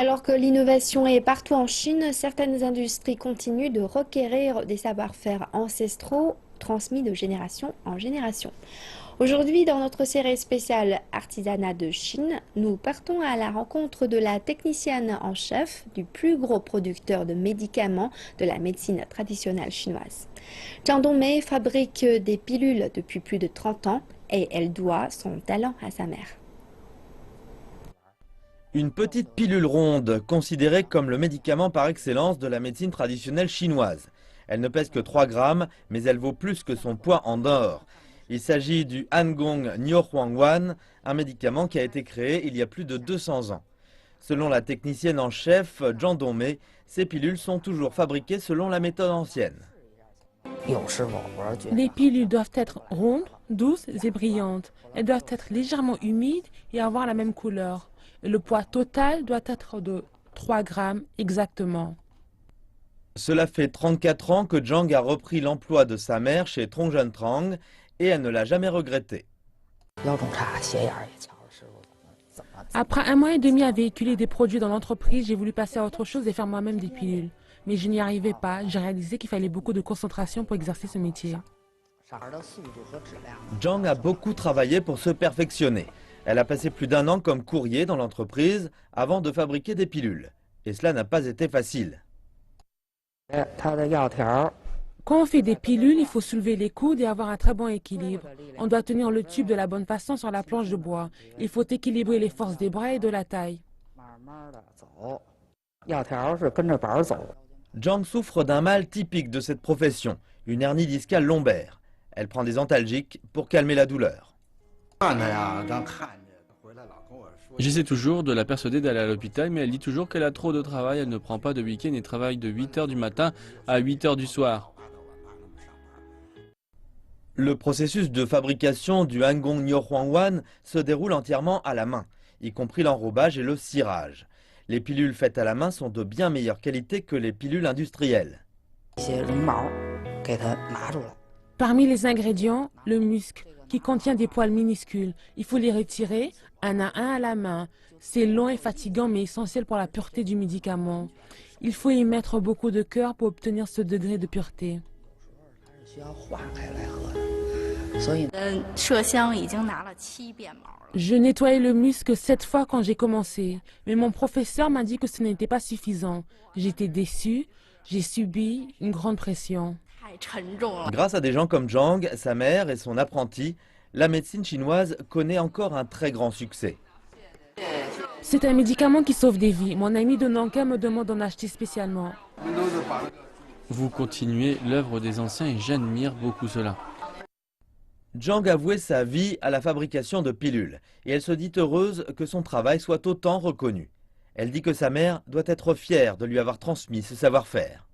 Alors que l'innovation est partout en Chine, certaines industries continuent de requérir des savoir-faire ancestraux transmis de génération en génération. Aujourd'hui, dans notre série spéciale Artisanat de Chine, nous partons à la rencontre de la technicienne en chef du plus gros producteur de médicaments de la médecine traditionnelle chinoise. Zhang Dongmei fabrique des pilules depuis plus de 30 ans et elle doit son talent à sa mère. Une petite pilule ronde, considérée comme le médicament par excellence de la médecine traditionnelle chinoise. Elle ne pèse que 3 grammes, mais elle vaut plus que son poids en or. Il s'agit du Hangong Niuhuangwan, un médicament qui a été créé il y a plus de 200 ans. Selon la technicienne en chef, Zhang Dongmei, ces pilules sont toujours fabriquées selon la méthode ancienne. Les pilules doivent être rondes, douces et brillantes. Elles doivent être légèrement humides et avoir la même couleur. Et le poids total doit être de 3 grammes exactement. Cela fait 34 ans que Zhang a repris l'emploi de sa mère chez Tongzhen Trang et elle ne l'a jamais regretté. Après 1 mois et demi à véhiculer des produits dans l'entreprise, j'ai voulu passer à autre chose et faire moi-même des pilules. Mais je n'y arrivais pas. J'ai réalisé qu'il fallait beaucoup de concentration pour exercer ce métier. Zhang a beaucoup travaillé pour se perfectionner. Elle a passé plus d'1 an comme courrier dans l'entreprise avant de fabriquer des pilules. Et cela n'a pas été facile. Quand on fait des pilules, il faut soulever les coudes et avoir un très bon équilibre. On doit tenir le tube de la bonne façon sur la planche de bois. Il faut équilibrer les forces des bras et de la taille. Zhang souffre d'un mal typique de cette profession, une hernie discale lombaire. Elle prend des antalgiques pour calmer la douleur. J'essaie toujours de la persuader d'aller à l'hôpital, mais elle dit toujours qu'elle a trop de travail, elle ne prend pas de week-end et travaille de 8 h du matin à 8 h du soir. Le processus de fabrication du Hangong Niuhuangwan se déroule entièrement à la main, y compris l'enrobage et le cirage. Les pilules faites à la main sont de bien meilleure qualité que les pilules industrielles. Parmi les ingrédients, le musc, qui contient des poils minuscules. Il faut les retirer un à la main. C'est long et fatigant, mais essentiel pour la pureté du médicament. Il faut y mettre beaucoup de cœur pour obtenir ce degré de pureté. Je nettoyais le musc 7 fois quand j'ai commencé, mais mon professeur m'a dit que ce n'était pas suffisant. J'étais déçue, j'ai subi une grande pression. Grâce à des gens comme Zhang, sa mère et son apprenti, la médecine chinoise connaît encore un très grand succès. C'est un médicament qui sauve des vies. Mon ami de Nankin me demande d'en acheter spécialement. Vous continuez l'œuvre des anciens et j'admire beaucoup cela. Zhang a voué sa vie à la fabrication de pilules et elle se dit heureuse que son travail soit autant reconnu. Elle dit que sa mère doit être fière de lui avoir transmis ce savoir-faire.